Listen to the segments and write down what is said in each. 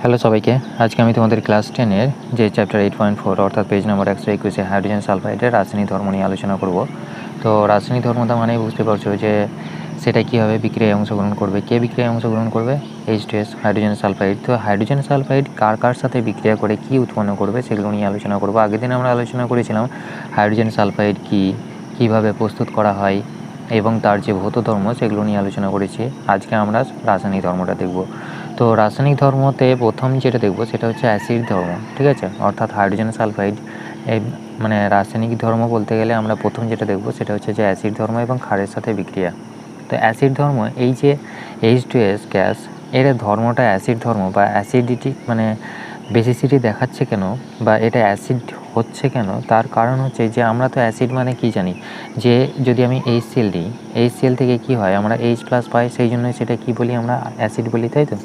Hello সবাইকে, আজকে আমি তোমাদের ক্লাস 10-এর যে চ্যাপ্টার 8.4 অর্থাৎ পেজ নম্বর 121-এ হাইড্রোজেন সালফাইডের রাসায়নিক ধর্ম নিয়ে আলোচনা করব। তো রাসায়নিক ধর্মটা মানেই বুঝতে পারছো যে সেটা কীভাবে বিক্রিয়ায় অংশগ্রহণ করবে, কে বিক্রিয়ায় অংশগ্রহণ করবে, H2S হাইড্রোজেন সালফাইড। তো হাইড্রোজেন সালফাইড কার সাথে বিক্রিয়া করে কী উৎপন্ন করবে সেগুলো নিয়ে আলোচনা করব। আগের দিন আমরা আলোচনা করেছিলাম হাইড্রোজেন সালফাইড কীভাবে প্রস্তুত করা হয় এবং তার যে ভৌত ধর্ম সেগুলো নিয়ে আলোচনা করেছি। আজকে আমরা রাসায়নিক ধর্মটা দেখব। তো রাসায়নিক ধর্মতে প্রথম যেটা দেখব সেটা হচ্ছে অ্যাসিড ধর্ম, ঠিক আছে। অর্থাৎ হাইড্রোজেন সালফাইড মানে রাসায়নিক ধর্ম বলতে গেলে আমরা প্রথম যেটা দেখব সেটা হচ্ছে যে অ্যাসিড ধর্ম এবং ক্ষারের সাথে বিক্রিয়া। তো অ্যাসিড ধর্ম, এই যে H2S গ্যাস, এর ধর্মটা অ্যাসিড ধর্ম বা অ্যাসিডিটি মানে বেসিসিটি দেখাচ্ছে কেন বা এটা অ্যাসিড হচ্ছে কেন, তার কারণ হচ্ছে যে আমরা তো অ্যাসিড মানে কি জানি যে যদি আমি HCl দিই, HCl থেকে কি হয়, আমরা H+ পাই, সেই জন্য সেটা কি বলি, আমরা অ্যাসিড বলি, তাই তো।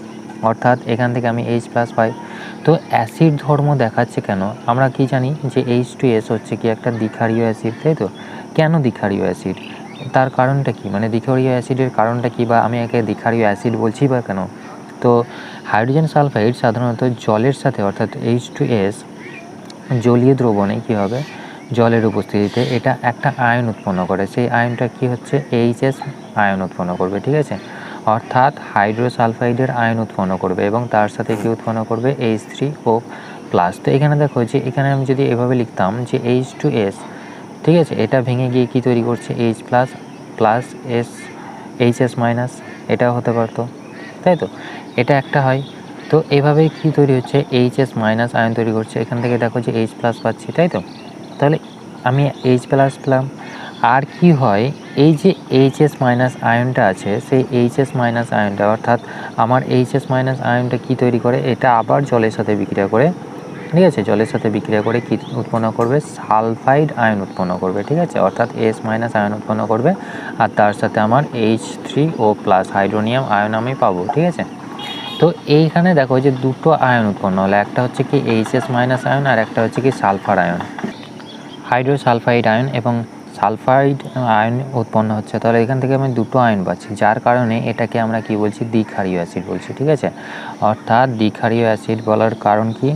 অর্থাৎ এখান থেকে আমি H+ পাই। তো অ্যাসিড ধর্ম দেখাচ্ছে কেন, আমরা কি জানি যে H2S হচ্ছে কি একটা দ্বিক্ষারীয় অ্যাসিড, তাই তো। কেন দ্বিক্ষারীয় অ্যাসিড, তার কারণটা কি, মানে দ্বিক্ষারীয় অ্যাসিডের কারণটা কি, বা আমি একে দ্বিক্ষারীয় অ্যাসিড বলছি বা কেন। তো হাইড্রোজেন সালফাইড সাধারণত জলের সাথে অর্থাৎ H2S জলীয় দ্রবণে কী হবে, জলের উপস্থিতিতে এটা একটা আয়ন উৎপন্ন করে, সেই আয়নটা কি হচ্ছে HS আয়ন উৎপন্ন করবে, ঠিক আছে। অর্থাৎ হাইড্রোসালফাইডের আয়ন উৎপন্ন করবে এবং তার সাথে কি উৎপন্ন করবে, H3O+। তো এখানে দেখো যে এখানে আমি যদি এভাবে লিখতাম যে H2S, ঠিক আছে, এটা ভেঙে গিয়ে কি তৈরি করছে, H+ প্লাস HS মাইনাস, এটাও হতে পারতো, তাই তো। এটা একটা হয়। তো এভাবেই কি তৈরি হচ্ছে, HS মাইনাস আয়ন তৈরি করছে, এখান থেকে দেখো যে H+ পাচ্ছি, তাই তো। তাহলে আমি H+ পেলাম। আর কি হয়, এই যে HS মাইনাস আয়নটা আছে, সেই HS মাইনাস আয়নটা অর্থাৎ আমার HS মাইনাস আয়নটা কি তৈরি করে, এটা আবার জলের সাথে বিক্রিয়া করে, ঠিক আছে, জলের সাথে বিক্রিয়া করে কি উৎপন্ন করবে, সালফাইড আয়ন উৎপন্ন করবে, ঠিক আছে। অর্থাৎ S- আয়ন উৎপন্ন করবে আর তার সাথে আমার H3O+ হাইড্রোনিয়াম আয়ন আমি পাবো, ঠিক আছে। তো এইখানে দেখো যে দুটো আয়ন উৎপন্ন হলো, একটা হচ্ছে কি HS- আয়ন আর একটা হচ্ছে কি সালফার আয়ন, হাইড্রোসালফাইড আয়ন এবং সালফাইড আয়ন উৎপন্ন হচ্ছে। তাহলে এখান থেকে আমি দুটো আয়ন পাচ্ছি, যার কারণে এটাকে আমরা কি বলছি, দ্বিক্ষারীয় অ্যাসিড বলছি, ঠিক আছে। অর্থাৎ দ্বিক্ষারীয় অ্যাসিড বলার কারণ কি,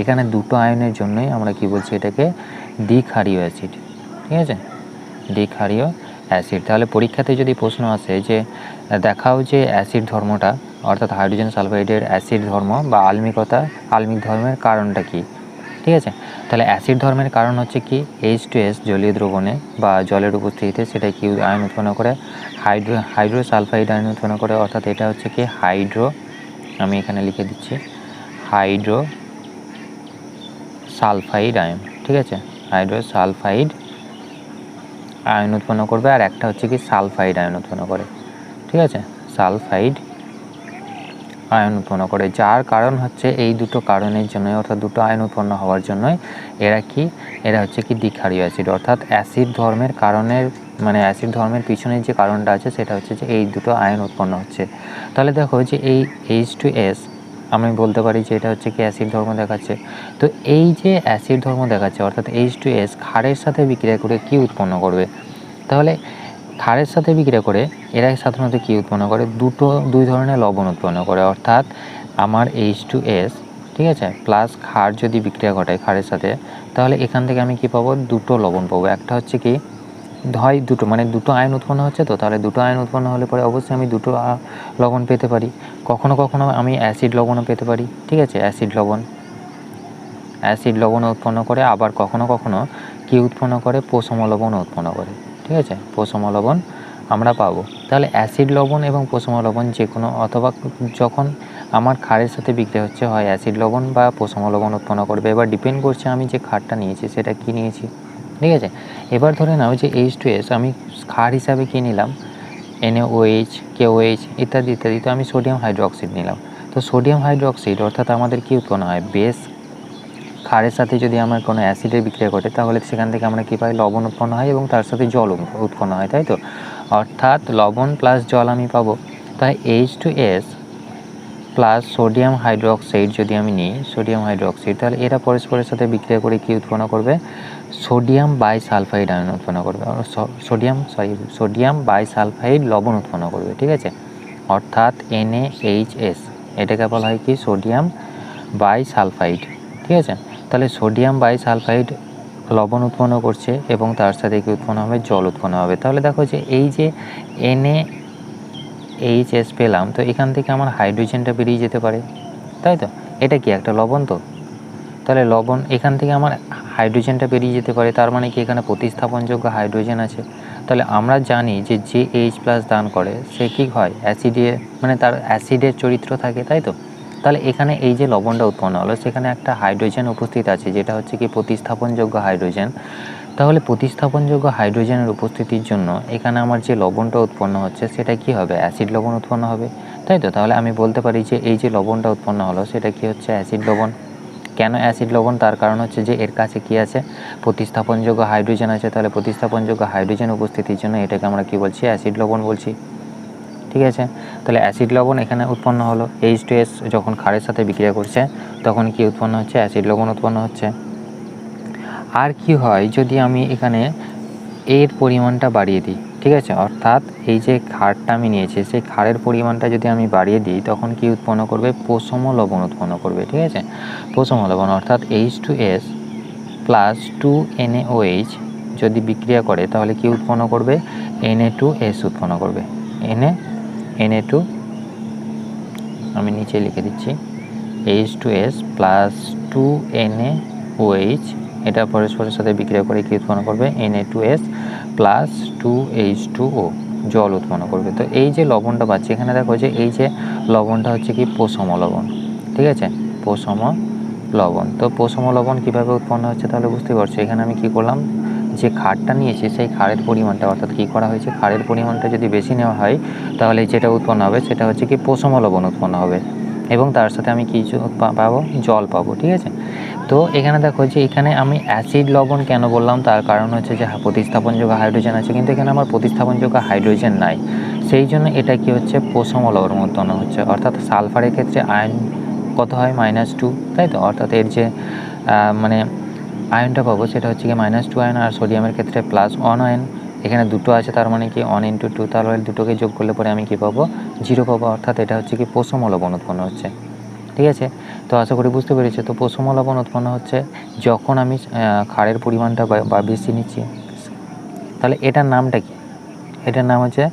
এখানে দুটো আয়নের জন্যই আমরা কি বলছি এটাকে দ্বিক্ষারীয় অ্যাসিড, ঠিক আছে, দ্বিক্ষারীয় অ্যাসিড। তাহলে পরীক্ষাতে যদি প্রশ্ন আসে যে দেখাও যে অ্যাসিড ধর্মটা, অর্থাৎ হাইড্রোজেন সালফাইডের অ্যাসিড ধর্ম বা আলমিক ধর্মের কারণটা কি, ঠিক আছে। তাহলে অ্যাসিড ধর্মের কারণ হচ্ছে কি, H2S জলীয় দ্রবণে বা জলের উপস্থিতিতে সেটা কি আয়ন উৎপন্ন করে, হাইড্রোসালফাইড আয়ন উৎপন্ন করে। অর্থাৎ এটা হচ্ছে কি আমি এখানে লিখে দিচ্ছি হাইড্রোসালফাইড আয়ন, ঠিক আছে, হাইড্রোসালফাইড আয়ন উৎপন্ন করবে। আর একটা হচ্ছে কি সালফাইড আয়ন উৎপন্ন করে, ঠিক আছে, সালফাইড আয়ন উৎপন্ন করে। যার কারণ হচ্ছে এই দুটো কারণের জন্য, অর্থাৎ দুটো আয়ন উৎপন্ন হওয়ার জন্যই এরা হচ্ছে কি দ্বিক্ষারীয় অ্যাসিড। অর্থাৎ অ্যাসিড ধর্মের কারণের মানে অ্যাসিড ধর্মের পিছনের যে কারণটা আছে সেটা হচ্ছে যে এই দুটো আয়ন উৎপন্ন হচ্ছে। তাহলে দেখো যে এই H2S আমি বলতে পারি যে এটা হচ্ছে কি অ্যাসিড ধর্ম দেখাচ্ছে। তো এই যে অ্যাসিড ধর্ম দেখাচ্ছে অর্থাৎ H2S ক্ষারের সাথে বিক্রিয়া করে কি উৎপন্ন করবে, তাহলে ক্ষারের সাথে বিক্রিয়া করে এরা সাধারণত কী উৎপন্ন করে, দুই ধরনের লবণ উৎপন্ন করে। অর্থাৎ আমার H2S, ঠিক আছে, প্লাস ক্ষার যদি বিক্রিয়া ঘটায় ক্ষারের সাথে, তাহলে এখান থেকে আমি কি পাবো, দুটো লবণ পাবো। একটা হচ্ছে কি হয় দুটো, মানে দুটো আয়ন উৎপন্ন হচ্ছে, তো তাহলে দুটো আয়ন উৎপন্ন হলে পরে অবশ্যই আমি দুটো লবণ পেতে পারি। কখনো কখনো আমি অ্যাসিড লবণও পেতে পারি, ঠিক আছে, অ্যাসিড লবণও উৎপন্ন করে। আবার কখনো কখনো কি উৎপন্ন করে, পশম লবণও উৎপন্ন করে, ঠিক আছে, পশম লবণ আমরা পাবো। তাহলে অ্যাসিড লবণ এবং পশম লবণ যে কোনো, অথবা যখন আমার ক্ষারের সাথে বিক্রিয়া হচ্ছে হয় অ্যাসিড লবণ বা পশম লবণ উৎপন্ন করবে। এবার ডিপেন্ড করছে আমি যে ক্ষারটা নিয়েছি সেটা কি নিয়েছি, ঠিক আছে। এবার ধরে নাও যে H2S আমি ক্ষার হিসাবে কী নিলাম, NaOH, KOH ইত্যাদি ইত্যাদি। তো আমি সোডিয়াম হাইড্রোক্সাইড নিলাম। তো সোডিয়াম হাইড্রোক্সাইড অর্থাৎ আমাদের কি উৎপন্ন হয়, বেস ক্ষারের সাথে যদি আমার কোনো অ্যাসিডের বিক্রিয়া ঘটে তাহলে সেখান থেকে আমরা কী পাই, লবণ উৎপন্ন হয় এবং তার সাথে জল উৎপন্ন হয়, তাই তো। অর্থাৎ লবণ প্লাস জল আমি পাবো। তাই H2S প্লাস সোডিয়াম হাইড্রোক্সাইড যদি আমি নিই, সোডিয়াম হাইড্রোক্সাইড, তাহলে এরা পরস্পরের সাথে বিক্রিয়া করে কি উৎপন্ন করবে, সোডিয়াম বাইসালফাইড আয়ন উৎপন্ন করবে, সোডিয়াম বাইসালফাইড লবণ উৎপন্ন করবে, ঠিক আছে। অর্থাৎ NaHS, এটাকে বলা হয় কি সোডিয়াম বাইসালফাইড, ঠিক আছে। তাহলে সোডিয়াম বাইসালফাইড লবণ উৎপন্ন করছে এবং তার সাথে কি উৎপন্ন হবে, জল উৎপন্ন হবে। তাহলে দেখো যে এই যে NaHS পেলাম, তো এখান থেকে আমার হাইড্রোজেনটা বেরিয়ে যেতে পারে, তাই তো। এটা কি একটা লবণ, তো তাহলে লবণ এখান থেকে আমার হাইড্রোজেনটা বেরিয়ে যেতে পারে, তার মানে কি এখানে প্রতিস্থাপনযোগ্য হাইড্রোজেন আছে। তাহলে আমরা জানি যে যে H+ দান করে সে কী হয়, অ্যাসিডের, মানে তার অ্যাসিডের চরিত্র থাকে, তাই তো। তাহলে এখানে এই যে লবণটা উৎপন্ন হলো সেখানে একটা হাইড্রোজেন উপস্থিত আছে, যেটা হচ্ছে কি প্রতিস্থাপনযোগ্য হাইড্রোজেন। তাহলে প্রতিস্থাপনযোগ্য হাইড্রোজেনের উপস্থিতির জন্য এখানে আমার যে লবণটা উৎপন্ন হচ্ছে সেটা কি হবে, অ্যাসিড লবণ উৎপন্ন হবে, তাই তো। তাহলে আমি বলতে পারি যে এই যে লবণটা উৎপন্ন হলো সেটা কি হচ্ছে, অ্যাসিড লবণ। কেন অ্যাসিড লবণ, তার কারণ হচ্ছে যে এর কাছে কি আছে, প্রতিস্থাপনযোগ্য হাইড্রোজেন আছে। তাহলে প্রতিস্থাপনযোগ্য হাইড্রোজেন উপস্থিতির জন্য এটাকে আমরা কি বলছি, অ্যাসিড লবণ বলছি, ঠিক আছে। তাহলে অ্যাসিড লবণ এখানে উৎপন্ন হলো, H2S যখন ক্ষারের সাথে বিক্রিয়া করছে তখন কি উৎপন্ন হচ্ছে, অ্যাসিড লবণ উৎপন্ন হচ্ছে। আর কি হয় যদি আমি এখানে এর পরিমাণটা বাড়িয়ে দিই, ঠিক আছে, অর্থাৎ এই যে ক্ষারটা আমি নিয়েছি সেই ক্ষারের পরিমাণটা যদি আমি বাড়িয়ে দিই তখন কি উৎপন্ন করবে, পোষম লবণ উৎপন্ন করবে, ঠিক আছে। পোষম লবণ অর্থাৎ H2S প্লাস 2NaOH যদি বিক্রিয়া করে তাহলে কি উৎপন্ন করবে, Na2S উৎপন্ন করবে। Na2 আমি নিচে লিখে দিচ্ছি, H2S প্লাস 2NaOH এটা পরস্পরের সাথে বিক্রিয়া করে কি উৎপন্ন করবে, Na2S প্লাস 2H2O জল উৎপন্ন করবে। তো এই যে লবণটা পাচ্ছি এখানে দেখো যে এই যে লবণটা হচ্ছে কি পোষম লবণ, ঠিক আছে, পোষম লবণ। তো পোষম লবণ কীভাবে উৎপন্ন হচ্ছে তাহলে বুঝতে পারছো। এখানে আমি কি করলাম, যে ক্ষারটা নিয়েছি সেই ক্ষারের পরিমাণটা, অর্থাৎ কী করা হয়েছে, ক্ষারের পরিমাণটা যদি বেশি নেওয়া হয় তাহলে যেটা উৎপন্ন হবে সেটা হচ্ছে কি পোষম লবণ উৎপন্ন হবে এবং তার সাথে আমি কিছু পাবো, জল পাবো, ঠিক আছে। তো এখানে দেখো যে এখানে আমি অ্যাসিড লবণ কেন বললাম, তার কারণ হচ্ছে যে প্রতিস্থাপনযোগ্য হাইড্রোজেন আছে কিন্তু এখানে আমার প্রতিস্থাপনযোগ্য হাইড্রোজেন নাই, সেই জন্য এটা কি হচ্ছে, পোষম লবণ উৎপন্ন হচ্ছে। অর্থাৎ সালফারের ক্ষেত্রে আয়ন কত হয়, -2, তাই তো। অর্থাৎ এর যে মানে আয়নটা পাবো সেটা হচ্ছে কি -2 আয়ন, আর সোডিয়ামের ক্ষেত্রে +1 আয়ন। এখানে দুটো আছে তার মানে কি 1 × 2, তাহলে দুটোকে যোগ করলে পরে আমি কি পাবো, 0 পাবো। অর্থাৎ এটা হচ্ছে কি পোষম লবণ উৎপন্ন হচ্ছে, ঠিক আছে। তো আশা করি বুঝতে পেরেছি। তো পোষম লবণ উৎপন্ন হচ্ছে যখন আমি ক্ষারের পরিমাণটা বেশি নিচ্ছি। তাহলে এটার নামটা কি, এটার নাম হচ্ছে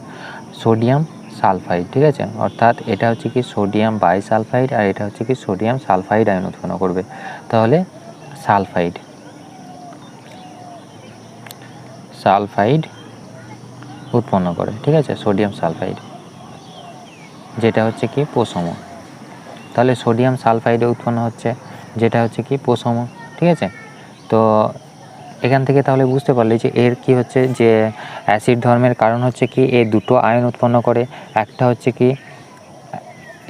সোডিয়াম সালফাইড, ঠিক আছে। অর্থাৎ এটা হচ্ছে কি সোডিয়াম বাইসালফাইড আর এটা হচ্ছে কি সোডিয়াম সালফাইড আয়ন উৎপন্ন করবে। তাহলে সালফাইড উৎপন্ন করে, ঠিক আছে, সোডিয়াম সালফাইড, যেটা হচ্ছে কি পোষম। তাহলে সোডিয়াম সালফাইডে উৎপন্ন হচ্ছে যেটা হচ্ছে কি পোষম, ঠিক আছে। তো এখান থেকে তাহলে বুঝতে পারলে যে এর কি হচ্ছে, যে অ্যাসিড ধর্মের কারণ হচ্ছে কি এ দুটো আয়ন উৎপন্ন করে, একটা হচ্ছে কি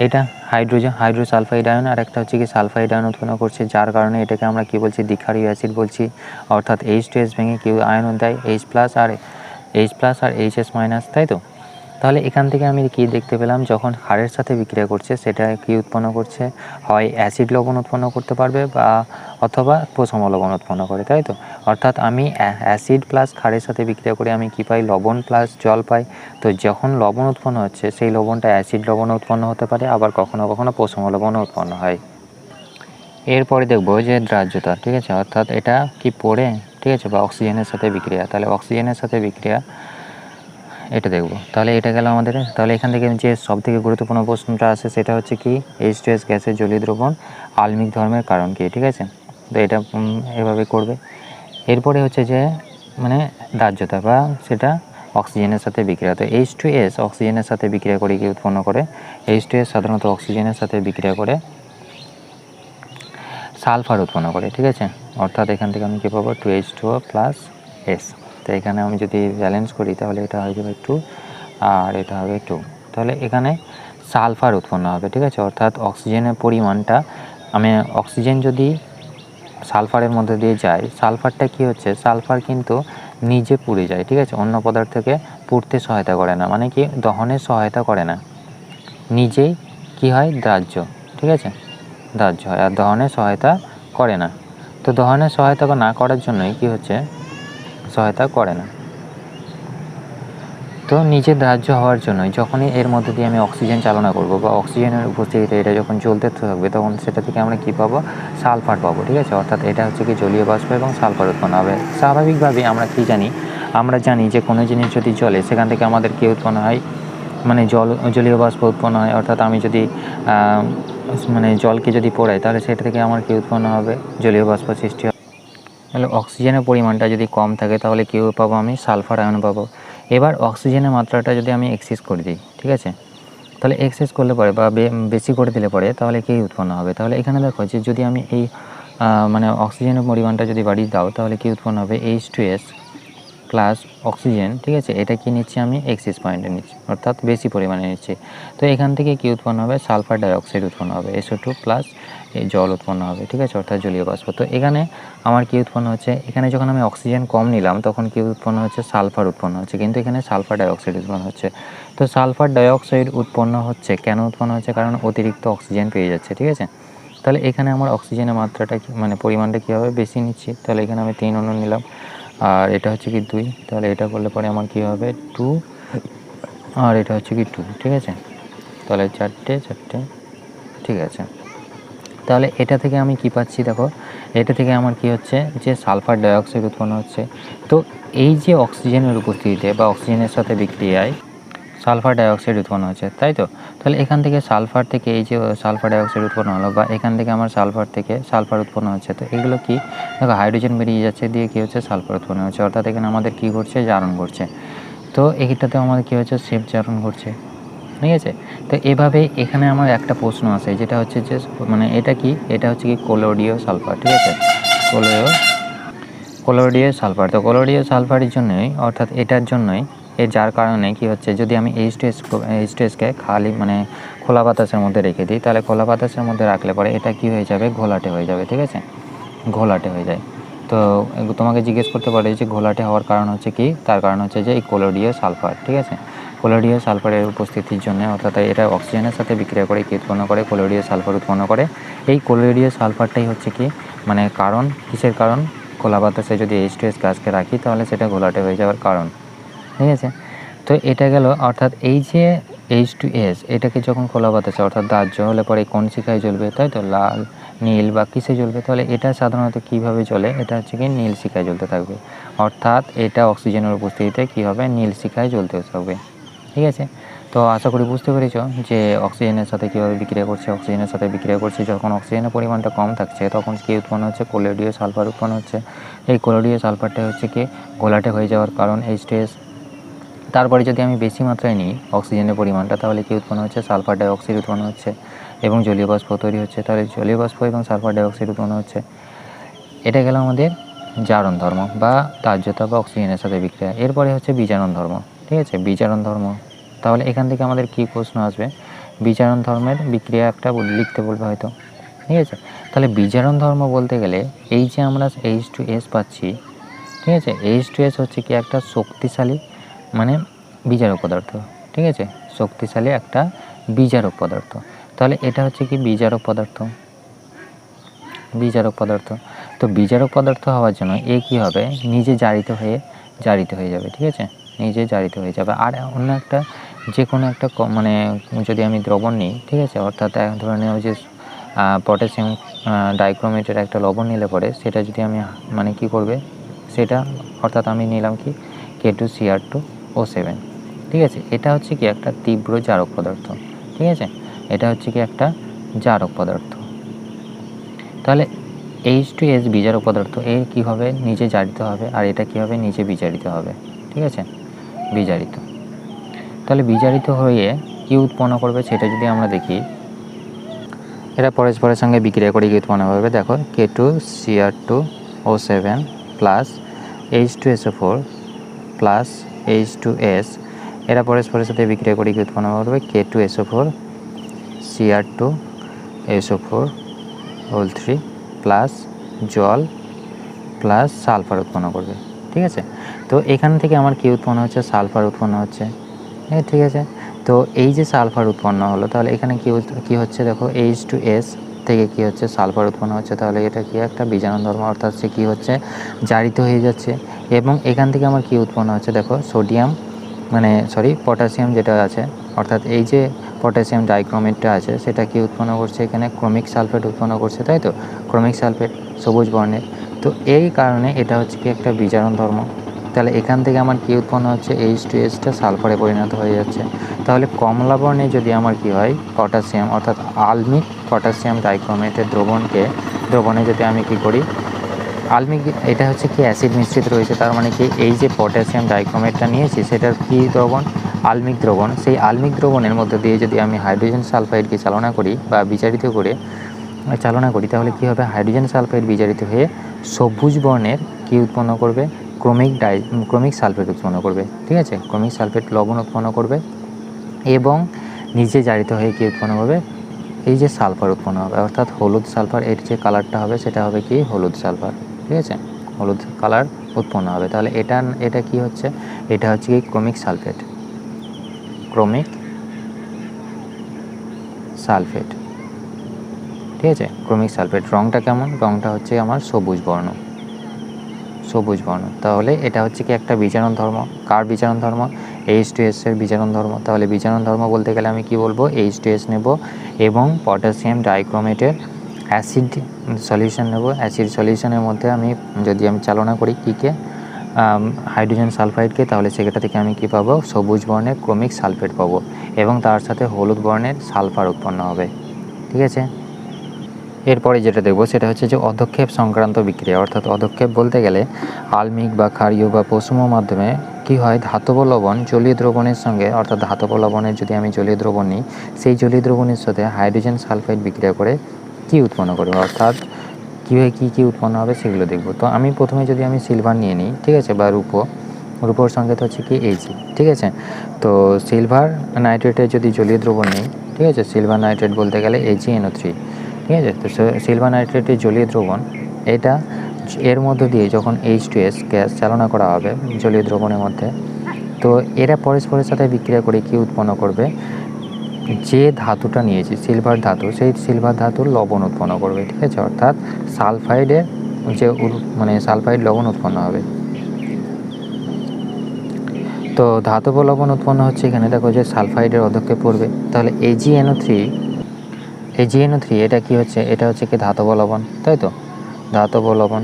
এটা হাইড্রোসালফাইড আয়ন, আর একটা হচ্ছে কি সালফাইড আয়ন উৎপন্ন করছে, যার কারণে এটাকে আমরা কি বলছি, দ্বিক্ষারীয় অ্যাসিড বলছি। অর্থাৎ H2S ভেঙে কি আয়ন দেয়, H+ আর HS-, তাই তো। তাহলে এখান থেকে আমি কি দেখতে পেলাম, যখন ক্ষারের সাথে বিক্রিয়া করছে সেটা কি উৎপন্ন করছে, হয় অ্যাসিড লবণ উৎপন্ন করতে পারবে বা অথবা পোষম লবণ উৎপন্ন করে, তাই তো। অর্থাৎ আমি অ্যাসিড প্লাস ক্ষারের সাথে বিক্রিয়া করে আমি কি পাই, লবণ প্লাস জল পাই। তো যখন লবণ উৎপন্ন হচ্ছে সেই লবণটা অ্যাসিড লবণ উৎপন্ন হতে পারে, আবার কখনো কখনো পোষম লবণ উৎপন্ন হয়। এরপরে দেখবো যে দ্রাহ্যতা, ঠিক আছে, অর্থাৎ এটা কি পড়ে, ঠিক আছে, বা অক্সিজেনের সাথে বিক্রিয়া। তাহলে অক্সিজেনের সাথে বিক্রিয়া এটা দেখব। তাহলে এটা গেল আমাদের। তাহলে এখান থেকে যে সবথেকে গুরুত্বপূর্ণ প্রশ্নটা আসে সেটা হচ্ছে কি, H2S গ্যাসের জলীয় দ্রবণ আলমিক ধর্মের কারণ কি, ঠিক আছে। তো এটা এভাবে করবে। এরপরে হচ্ছে যে মানে দাহ্যতা বা সেটা অক্সিজেনের সাথে বিক্রিয়া। তো H2S অক্সিজেনের সাথে বিক্রিয়া করে কি উৎপন্ন করে, H2S সাধারণত অক্সিজেনের সাথে বিক্রিয়া করে সালফার উৎপন্ন করে, ঠিক আছে। অর্থাৎ এখান থেকে আমি কী পাবো, 2H2O + S। তো এখানে আমি যদি ব্যালেন্স করি তাহলে এটা হয়ে যাবে 2 আর এটা হবে 2। তাহলে এখানে সালফার উৎপন্ন হবে, ঠিক আছে। অর্থাৎ অক্সিজেনের পরিমাণটা, আমি অক্সিজেন যদি সালফারের মধ্যে দিয়ে যায়, সালফারটা কি হচ্ছে, সালফার কিন্তু নিজে পুড়ে যায়, ঠিক আছে, অন্য পদার্থকে পুড়তে সহায়তা করে না, মানে কি দহনের সহায়তা করে না, নিজেই কি হয়, দাহ্য, ঠিক আছে, দাহ্য হয়, আর দহনের সহায়তা করে না। তো দহনের সহায়তা না করার জন্যই কি হচ্ছে, সহায়তা করে না। তো নিচে দাহ্য হওয়ার জন্য যখনই এর মধ্যে দিয়ে আমি অক্সিজেন চালনা করব বা অক্সিজেনের উপস্থিতিতে এটা যখন জ্বলতে থাকবে তখন সেটা থেকে আমরা কী পাবো, সালফার পাবো। ঠিক আছে, অর্থাৎ এটা হচ্ছে কি জলীয় বাষ্প এবং সালফার উৎপন্ন হবে। স্বাভাবিকভাবেই আমরা কী জানি, আমরা জানি যে কোনো জিনিস যদি জ্বলে সেখান থেকে আমাদের কী উৎপন্ন হয়, মানে জলীয় বাষ্প উৎপন্ন হয়। অর্থাৎ আমি যদি মানে জলকে যদি পোড়াই তাহলে সেটা থেকে আমার কী উৎপন্ন হবে, জলীয় বাষ্প সৃষ্টি হবে। তাহলে অক্সিজেনের পরিমাণটা যদি কম থাকে তাহলে কী পাবো, আমি সালফার আয়ন পাবো। এবার অক্সিজেনের মাত্রাটা যদি আমি এক্সেস করে দিই, ঠিক আছে, তাহলে এক্সেস করলে পরে বা বেশি করে দিলে পরে তাহলে কী উৎপন্ন হবে। তাহলে এখানে দেখো যে যদি আমি এই মানে অক্সিজেনের পরিমাণটা যদি বাড়িয়ে দাও তাহলে কী উৎপন্ন হবে, H2S প্লাস অক্সিজেন। ঠিক আছে, এটা কি নিচ্ছি আমি, এক্সিস পয়েন্টে নিচ্ছি, অর্থাৎ বেশি পরিমাণে নিচ্ছি। তো এখান থেকে কী উৎপন্ন হবে, সালফার ডাইঅক্সাইড উৎপন্ন হবে, SO2 প্লাস এই জল উৎপন্ন হবে। ঠিক আছে, অর্থাৎ জলীয় বাষ্প। তো এখানে আমার কী উৎপন্ন হচ্ছে, এখানে যখন আমি অক্সিজেন কম নিলাম তখন কী উৎপন্ন হচ্ছে, সালফার উৎপন্ন হচ্ছে, কিন্তু এখানে সালফার ডাইঅক্সাইড উৎপন্ন হচ্ছে। তো সালফার ডাইঅক্সাইড উৎপন্ন হচ্ছে কেন উৎপন্ন হচ্ছে, কারণ অতিরিক্ত অক্সিজেন পেয়ে যাচ্ছে। ঠিক আছে, তাহলে এখানে আমার অক্সিজেনের মাত্রাটা মানে পরিমাণটা কী হবে, বেশি নিচ্ছি। তাহলে এখানে আমি 3 অণু নিলাম, আর এটা হচ্ছে কি 2, তাহলে এটা করলে পরে আমার কী হবে 2, আর এটা হচ্ছে কি 2। ঠিক আছে, তাহলে 4টে 4টে। ঠিক আছে, তাহলে এটা থেকে আমি কি পাচ্ছি, দেখো এটা থেকে আমার কি হচ্ছে, যে সালফার ডাইঅক্সাইড উৎপন্ন হচ্ছে। তো এই যে অক্সিজেনের উপস্থিতিতে বা অক্সিজেনের সাথে বিক্রিয়ায় সালফার ডাইঅক্সাইড উৎপন্ন হচ্ছে, তাই তো। তাহলে এখান থেকে সালফার থেকে এই যে সালফার ডাইঅক্সাইড উৎপন্ন হলো, বা এখান থেকে আমার সালফার থেকে সালফার উৎপন্ন হচ্ছে। তো এগুলো কি, দেখো হাইড্রোজেন বেরিয়ে যাচ্ছে, দিয়ে কী হচ্ছে, সালফার উৎপন্ন হচ্ছে, অর্থাৎ এখানে আমাদের কী ঘটছে, জারণ ঘটছে। তো এইটাতে আমাদের কী হচ্ছে, সেফ জারণ ঘটছে। ঠিক আছে, তো এভাবে এখানে আমার একটা প্রশ্ন আছে, যেটা হচ্ছে যে মানে এটা কি, এটা হচ্ছে কি কোলোডীয় সালফার। ঠিক আছে, কোলোডীয় সালফার। তো কোলোডীয় সালফারের জন্যই, অর্থাৎ এটার জন্যই, যার কারণে কি হচ্ছে, যদি আমি H2Sকে খালি মানে খোলা বাতাসের মধ্যে রেখে দিই, তাহলে খোলা বাতাসের মধ্যে রাখলে পরে এটা কি হয়ে যাবে, ঘোলাটে হয়ে যাবে। ঠিক আছে, ঘোলাটে হয়ে যায়। তো তোমাকে জিজ্ঞেস করতে পারে যে ঘোলাটে হওয়ার কারণ হচ্ছে কি, তার কারণ হচ্ছে যে এই কোলোডীয় সালফার। ঠিক আছে, কোলোডীয় সালফারের উপস্থিতির জন্য, অর্থাৎ এটা অক্সিজেনের সাথে বিক্রিয়া করে কি উৎপন্ন করে, কোলোডীয় সালফার উৎপন্ন করে। এই কোলোডীয় সালফারটাই হচ্ছে কি মানে কারণ, কিসের কারণ, খোলা বাতাসে যদি H2S গ্যাসকে রাখি তাহলে সেটা ঘোলাটে হয়ে যাওয়ার কারণ। ঠিক আছে, তো এটা গেল, অর্থাৎ এই যে H2S এটাকে যখন খোলা বাতাসে অর্থাৎ দাহ্য হলে পরে কোন শিখায় জ্বলবে, তাই তো, লাল, নীল বা কিসে জ্বলবে, তাহলে এটা সাধারণত কীভাবে জ্বলে, এটা হচ্ছে কি নীল শিখায় জ্বলতে থাকবে। অর্থাৎ এটা অক্সিজেনের উপস্থিতিতে কী হবে, নীল শিখায় জ্বলতে থাকবে। ঠিক আছে, তো আশা করি বুঝতে পেরেছ যে অক্সিজেনের সাথে কীভাবে বিক্রিয়া করছে। অক্সিজেনের সাথে বিক্রিয়া করছে, যখন অক্সিজেনের পরিমাণটা কম থাকছে তখন কী উৎপন্ন হচ্ছে, কোলোডীয় সালফার উৎপন্ন হচ্ছে। এই কোলোডীয় সালফারটা হচ্ছে কি ঘোলাটে হয়ে যাওয়ার কারণ H2S। তারপরে যদি আমি বেশি মাত্রায় নিই অক্সিজেনের পরিমাণটা, তাহলে কী উৎপন্ন হচ্ছে, সালফার ডাইঅক্সাইড উৎপন্ন হচ্ছে এবং জলীয় বাষ্প তৈরি হচ্ছে। তাহলে জলীয় বাষ্প এবং সালফার ডাইঅক্সাইড উৎপন্ন হচ্ছে। এটা গেল আমাদের জারণ ধর্ম বা দাহ্যতা বা অক্সিজেনের সাথে বিক্রিয়া। এরপরে হচ্ছে বিজারণ ধর্ম। ঠিক আছে, বিজারণ ধর্ম। তাহলে এখান থেকে আমাদের কী প্রশ্ন আসবে, বিজারণ ধর্মের বিক্রিয়া একটা লিখতে বলবে হয়তো। ঠিক আছে, তাহলে বিজারণ ধর্ম বলতে গেলে এই যে আমরা H2S পাচ্ছি, ঠিক আছে, H2S হচ্ছে কি একটা শক্তিশালী মানে বিজারক পদার্থ। ঠিক আছে, শক্তিশালী একটা বিজারক পদার্থ। তাহলে এটা হচ্ছে কি বিজারক পদার্থ, বিজারক পদার্থ। তো বিজারক পদার্থ হওয়ার জন্য এ কী হবে, নিজে জারিত হয়ে যাবে। ঠিক আছে, নিজে জারিত হয়ে যাবে। আর অন্য একটা যে কোনো একটা মানে যদি আমি দ্রবণ নিই, ঠিক আছে, অর্থাৎ এক ধরনের ওই যে পটাশিয়াম ডাইক্রোমেটের একটা লবণ নিলে পরে সেটা যদি আমি মানে কি করবে সেটা, অর্থাৎ আমি নিলাম কি K2Cr2O7। ঠিক আছে, এটা হচ্ছে কি একটা তীব্র জারক পদার্থ। ঠিক আছে, এটা হচ্ছে কি একটা জারক পদার্থ। তাহলে H2S বিজারক পদার্থ, এর কী হবে, নিজে জারিত হবে, আর এটা কী হবে, নিজে বিজারিত হবে। ঠিক আছে, বিজারিত। তাহলে বিজারিত হয়ে কী উৎপন্ন করবে সেটা যদি আমরা দেখি, এরা পরস্পরের সঙ্গে বিক্রিয়া করে কী উৎপন্ন হবে, দেখো K2Cr2O7 plus H2SO4 plus H2S, এরা পরস্পরের সাথে বিক্রিয়া করে কী উৎপন্ন করবে, K2SO4 Cr2SO4 হোল 3 প্লাস জল প্লাস সালফার উৎপন্ন করবে। ঠিক আছে, তো এখান থেকে আমার কী উৎপন্ন হচ্ছে, সালফার উৎপন্ন হচ্ছে। ঠিক আছে, তো এই যে সালফার উৎপন্ন হলো, তাহলে এখানে কী হচ্ছে, দেখো H2S থেকে কী হচ্ছে, সালফার উৎপন্ন হচ্ছে। তাহলে এটা কি একটা বিজারণ ধর্ম, অর্থাৎ সে কী হচ্ছে, জারিত হয়ে যাচ্ছে। এবং এখান থেকে আমার কী উৎপন্ন হচ্ছে, দেখো সোডিয়াম মানে সরি পটাশিয়াম যেটা আছে, অর্থাৎ এই যে পটাশিয়াম ডাইক্রোমেটটা আছে সেটা কি উৎপন্ন করছে এখানে ক্রোমিক সালফেট উৎপন্ন করছে, তাই তো, ক্রোমিক সালফেট সবুজ বর্ণের। তো এই কারণে এটা হচ্ছে কি একটা বিজারণ ধর্ম। তাহলে এখান থেকে আমার কি উৎপন্ন হচ্ছে, H2Sটা সালফারে পরিণত হয়ে যাচ্ছে। তাহলে কমলা বর্ণে যদি আমার কি হয় পটাশিয়াম অর্থাৎ আলমিক পটাশিয়াম ডাইক্রোমেটের দ্রবণে যদি আমি কি করি আলমিক, এটা হচ্ছে কি অ্যাসিড মিশ্রিত রয়েছে, তার মানে কি এই যে পটাশিয়াম ডাইক্রোমেটটা নিয়েছি সেটার কি দ্রবণ, আলমিক দ্রবণ। সেই আলমিক দ্রবণের মধ্যে দিয়ে যদি আমি হাইড্রোজেন সালফাইডকে চালনা করি বা বিজারিত করে চালনা করি, তাহলে কি হবে, হাইড্রোজেন সালফাইড বিজারিত হয়ে সবুজ বর্ণের কি উৎপন্ন করবে, ক্রোমিক সালফেট উৎপন্ন করবে। ঠিক আছে, ক্রোমিক সালফেট লবণ উৎপন্ন করবে এবং নিচে জারিত হয়ে কি উৎপন্ন করবে, এই যে সালফার উৎপন্ন হবে, অর্থাৎ হলুদ সালফার, এর যে কালারটা হবে সেটা হবে কি হলুদ সালফার। ঠিক আছে, হলুদ কালার উৎপন্ন হবে। তাহলে এটা কি হচ্ছে, এটা হচ্ছে কি ক্রোমিক সালফেট, ক্রোমিক সালফেট। ঠিক আছে, ক্রোমিক সালফেট রঙটা কেমন, রঙটা হচ্ছে আমার সবুজ বর্ণ, সবুজ বর্ণ। তাহলে এটা হচ্ছে কি একটা বিজারণ ধর্ম। কার বিজারণ ধর্ম, H2S এর বিজারণ ধর্ম। তাহলে বিজারণ ধর্ম বলতে গেলে আমি কি বলবো, H2S নেব এবং পটাশিয়াম ডাইক্রোমেটের অ্যাসিড সলিউশন নেব। অ্যাসিড সলিউশনের মধ্যে আমি যদি চালনা করি কীকে, হাইড্রোজেন সালফাইডকে, তাহলে সেটা থেকে আমি কি পাবো, সবুজ বর্ণের ক্রোমিক সালফেট পাবো এবং তার সাথে হলুদ বর্ণের সালফার উৎপন্ন হবে। ঠিক আছে, এরপরে যেটা দেখবো সেটা হচ্ছে যে অধক্ষেপ সংক্রান্ত বিক্রিয়া। অর্থাৎ অধক্ষেপ বলতে গেলে আলমিক বা ক্ষারীয় বা পশম মাধ্যমে কি হয়, ধাতব লবণ জলীয় দ্রবণের সঙ্গে, অর্থাৎ ধাতব লবণের যদি আমি জলীয় দ্রবণ নিই, সেই জলীয় দ্রবণের সাথে হাইড্রোজেন সালফাইড বিক্রিয়া করে কি উৎপন্ন করবে, অর্থাৎ কীভাবে কী উৎপন্ন হবে সেগুলো দেখব। তো আমি প্রথমে যদি আমি সিলভার নিয়ে নিই, ঠিক আছে, বা রূপোর সংকেত হচ্ছে কি Ag। ঠিক আছে, তো সিলভার নাইট্রেটের যদি জলীয় দ্রবণ নিই, ঠিক আছে, সিলভার নাইট্রেট বলতে গেলে AgNO3। ঠিক আছে, তো সিলভার নাইট্রেটের জলীয় দ্রবণ, এটা এর মধ্য দিয়ে যখন H2S গ্যাস চালনা করা হবে জলীয় দ্রবণের মধ্যে, তো এরা পরস্পরের সাথে বিক্রিয়া করে কি উৎপন্ন করবে, যে ধাতুটা নিয়েছি সিলভার ধাতু, সেই সিলভার ধাতুর লবণ উৎপন্ন করবে। ঠিক আছে, অর্থাৎ সালফাইডের যে সালফাইড লবণ উৎপন্ন হবে। তো ধাতব লবণ উৎপন্ন হচ্ছে এখানে, দেখো যে সালফাইডের অধক্ষেপ পড়বে। তাহলে AgNO3 এটা কি হচ্ছে, এটা হচ্ছে কি ধাতব লবণ, তাই তো, ধাতব লবণ।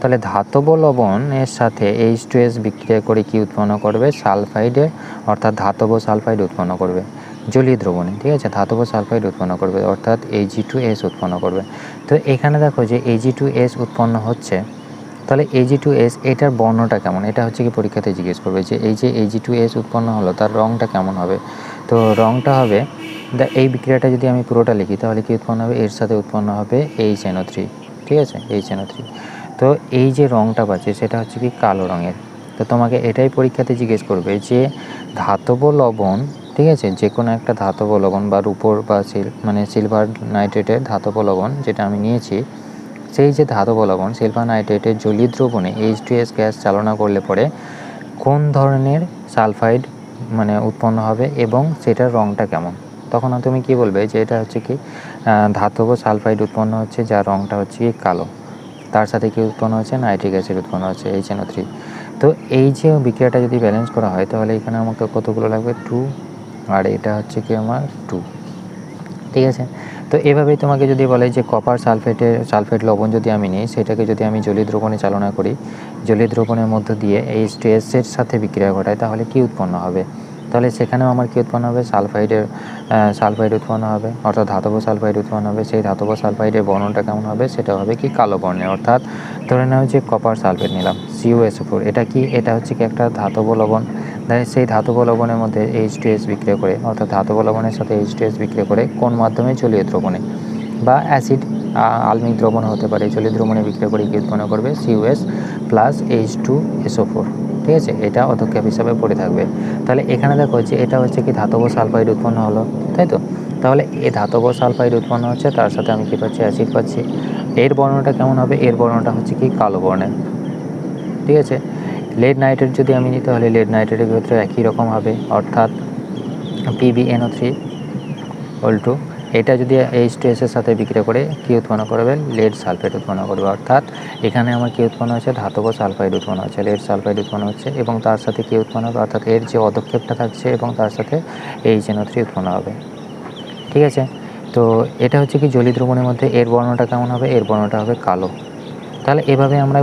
তাহলে ধাতব লবণের সাথে H2S বিক্রিয়া করে কি উৎপন্ন করবে, সালফাইডের, অর্থাৎ ধাতব সালফাইড উৎপন্ন করবে জলীয় দ্রবণে। ঠিক আছে, ধাতব সালফাইড উৎপন্ন করবে অর্থাৎ Ag2S উৎপন্ন করবে। তো এখানে দেখো যে Ag2S উৎপন্ন হচ্ছে, তাহলে Ag2S এটার বর্ণটা কেমন, এটা হচ্ছে কি পরীক্ষাতে জিজ্ঞেস করবে যে এই যে Ag2S উৎপন্ন হলো তার রঙটা কেমন হবে। তো রঙটা হবে, এই বিক্রিয়াটা যদি আমি পুরোটা লিখি তাহলে কি উৎপন্ন হবে, এর সাথে উৎপন্ন হবে HNO3। ঠিক আছে, HNO3। তো এই যে রঙটা পাচ্ছে সেটা হচ্ছে কি কালো রঙের। তো তোমাকে এটাই পরীক্ষাতে জিজ্ঞেস করবে যে ধাতব লবণ, ঠিক আছে, যে কোনো একটা ধাতব লবণ বা রূপোর বা সিলভার নাইট্রেটের ধাতব লবণ যেটা আমি নিয়েছি, সেই যে ধাতব লবণ সিলভার নাইট্রেটের জলীয় দ্রবণে H2S গ্যাস চালনা করলে পরে কোন ধরনের সালফাইড উৎপন্ন হবে এবং সেটার রঙটা কেমন। তখন তুমি কি বলবে যে এটা হচ্ছে কি ধাতব সালফাইড উৎপন্ন হচ্ছে যার রঙটা হচ্ছে কি কালো, তার সাথে কি উৎপন্ন হচ্ছে, নাইট্রিক অ্যাসিড উৎপন্ন হচ্ছে HNO3। তো এই যে বিক্রিয়াটা যদি ব্যালেন্স করা হয় তাহলে এখানে আমাকে কতগুলো লাগবে, 2, আর এটা হচ্ছে কি আমার 2। ঠিক আছে, তো এভাবেই তোমাকে যদি বলে যে কপার সালফেট লবণ যদি আমি নিই, সেটাকে যদি আমি জলীয় দ্রবণে চালনা করি, জলীয় দ্রবণের মধ্য দিয়ে H2S এর সাথে বিক্রিয়া ঘটায়, তাহলে কি উৎপন্ন হবে, তাহলে সেখানেও আমার কি উৎপন্ন হবে, সালফাইড উৎপন্ন হবে, অর্থাৎ ধাতব সালফাইড উৎপন্ন হবে। সেই ধাতব সালফাইডের বর্ণটা কেমন হবে, সেটা হবে কি কালো বর্ণের। অর্থাৎ ধরে নাও যে কপার সালফেট নিলাম CuSO4, এটা কি, এটা হচ্ছে কি একটা ধাতব লবণ। সেই ধাতব লবণের মধ্যে H2S বিক্রিয়া করে, অর্থাৎ ধাতব লবণের সাথে H2S বিক্রিয়া করে কোন মাধ্যমে, জলীয় দ্রবণে বা অ্যাসিড আলমিক দ্রবণ হতে পারে, জলীয় দ্রবণে বিক্রিয়া করে কি উৎপন্ন করবে, CuS প্লাস H2SO4। ঠিক আছে, এটা অধক্ষেপ হিসাবে পড়ে থাকবে। তাহলে এখানে দেখো যে এটা হচ্ছে কি ধাতব সালফাইড উৎপন্ন হলো, তাই তো। তাহলে এই ধাতব সালফাইড উৎপন্ন হচ্ছে, তার সাথে আমি কি পাচ্ছি, অ্যাসিড পাচ্ছি। এর বর্ণটা কেমন হবে, এর বর্ণটা হচ্ছে কি কালো বর্ণের। ঠিক আছে, লেড নাইট্রেট যদি আমি নিই তাহলে লেড নাইট্রেটের ক্ষেত্রে একই রকম হবে, অর্থাৎ PbNO3 = এটা যদি H2S এর সাথে বিক্রিয়া করে কী উৎপন্ন করবে? লেড সালফেট উৎপন্ন করবে। অর্থাৎ এখানে আমার কী উৎপন্ন হচ্ছে? ধাতব সালফাইড উৎপন্ন হচ্ছে, লেড সালফাইড উৎপন্ন হচ্ছে এবং তার সাথে কী উৎপন্ন হবে? অর্থাৎ এর যে অধক্ষেপটা থাকছে এবং তার সাথে HNO3 উৎপন্ন হবে। ঠিক আছে, তো এটা হচ্ছে কি জলীয় দ্রবণের মধ্যে এর বর্ণটা কেমন হবে? এর বর্ণটা হবে কালো। তাহলে এভাবে আমরা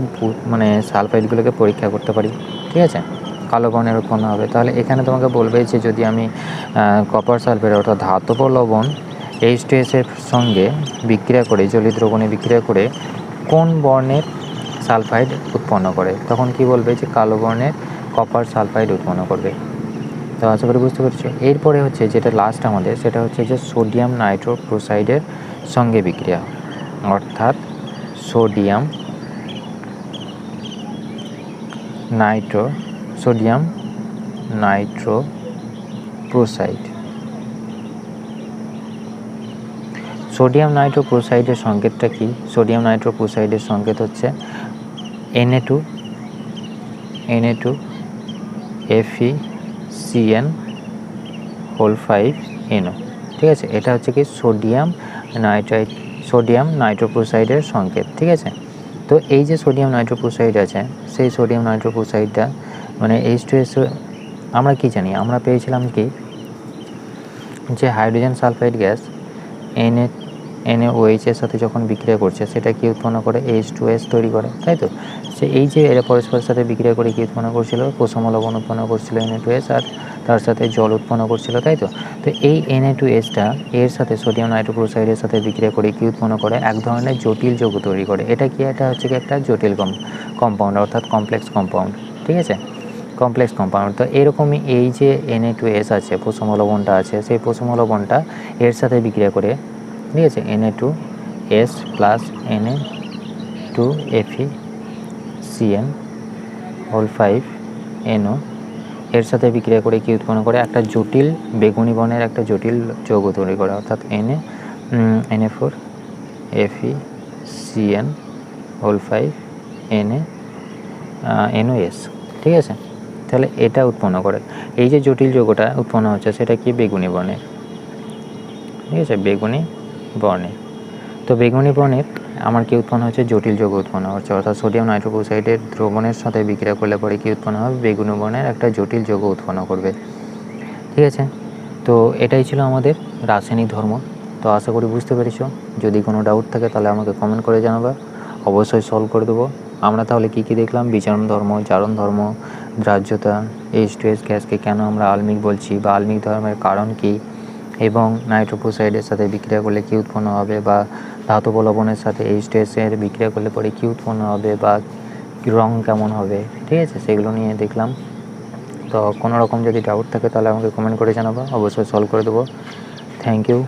মানে সালফাইডগুলোকে পরীক্ষা করতে পারি। ঠিক আছে, কালো বর্ণের উৎপন্ন হবে। তাহলে এখানে তোমাকে বলবে যে যদি আমি কপার সালফেট অর্থাৎ ধাতব লবণ H2S এর সঙ্গে বিক্রিয়া করে জলীয় দ্রবণে বিক্রিয়া করে কোন বর্ণের সালফাইড উৎপন্ন করে, তখন কি বলবে? যে কালো বর্ণের কপার সালফাইড উৎপন্ন করবে। তো আশা করি বুঝতে পেরেছো। এরপরে হচ্ছে যেটা লাস্ট আমাদের, সেটা হচ্ছে যে সোডিয়াম নাইট্রোক্লোরাইডের সঙ্গে বিক্রিয়া, অর্থাৎ সোডিয়াম নাইট্রোক্লোরাইড। সোডিয়াম নাইট্রোক্লোরাইডের সংকেতটা কি? সোডিয়াম নাইট্রোক্লোরাইডের সংকেত হচ্ছে Na2 FeCN5NO। ঠিক আছে, এটা হচ্ছে কি সোডিয়াম নাইট্রোক্লোরাইডের সংকেত। ঠিক আছে, তো এই যে সোডিয়াম নাইট্রোক্লোরাইড আছে, সেই সোডিয়াম নাইট্রোক্লোরাইডটা মানে H2S আমরা কি জানি? আমরা পেয়েছিলাম কি যে হাইড্রোজেন সালফাইড গ্যাস NaOH এর সাথে যখন বিক্রিয়া করছে সেটা কি উৎপন্ন করে? H2S তৈরি করে, তাই তো? সে এই যে এরা পরস্পরের সাথে বিক্রিয়া করে কি উৎপন্ন করছিল? প্রথম লবণ উৎপন্ন করছিল Na2S আর তার সাথে জল উৎপন্ন করছিল, তাই তো? তো এই Na2Sটা এর সাথে সোডিয়াম নাইট্রোক্লোরাইডের সাথে বিক্রিয়া করে কি উৎপন্ন করে? এক ধরনের জটিল যৌগ তৈরি করে। এটা কি? এটা হচ্ছে কি একটা জটিল কম্পাউন্ড অর্থাৎ কমপ্লেক্স কম্পাউন্ড। ঠিক আছে, কমপ্লেক্স কম্পাউন্ড। তো এরকমই এই যে Na2S আছে, প্রথম লবণটা আছে, সেই প্রথম লবণটা এর সাথে বিক্রিয়া করে, ঠিক আছে, Na2S প্লাস Na2FeCN5NO এর সাথে বিক্রিয়া করে কি উৎপন্ন করে? একটা জটিল বেগুনি বর্ণের একটা জটিল যৌগ তৈরি করে, অর্থাৎ Na4FeCN5NaNOS। ঠিক আছে, তাহলে এটা উৎপন্ন করে। এই যে জটিল যৌগটা উৎপন্ন হচ্ছে সেটা কি? বেগুনি বর্ণের। ঠিক আছে, বেগুনি বর্ণের। তো বেগুনি বর্ণের আমার কি উৎপন্ন হচ্ছে? জটিল যৌগ উৎপন্ন হচ্ছে, অর্থাৎ সোডিয়াম নাইট্রোক্লোরাইডের দ্রবণের সাথে বিক্রিয়া করলে পরে কি উৎপন্ন হবে? বেগুনি বর্ণের একটা জটিল যৌগ উৎপন্ন করবে। ঠিক আছে, তো এটাই ছিল আমাদের রাসায়নিক ধর্ম। তো আশা করি বুঝতে পেরেছো। যদি কোনো ডাউট থাকে তাহলে আমাকে কমেন্ট করে জানাবা, অবশ্যই সলভ করে দেবো। আমরা তাহলে কী কী দেখলাম? বিচরণ ধর্ম, জারণ ধর্ম, দ্রাহ্যতা, H2S গ্যাসকে কেন আমরা আলমিক বলছি বা আলমিক ধর্মের কারণ কী, এবং নাইট্রোক্লোরাইডের সাথে বিক্রিয়া করলে কী উৎপন্ন হবে, বা ধাতব লবণের সাথে H2S এর বিক্রিয়া করলে পরে কী উৎপন্ন হবে বা রং কেমন হবে। ঠিক আছে, সেগুলো নিয়ে দেখলাম। তো কোনো রকম যদি ডাউট থাকে তাহলে আমাকে কমেন্ট করে জানাবো, অবশ্যই সলভ করে দেবো। Thank you.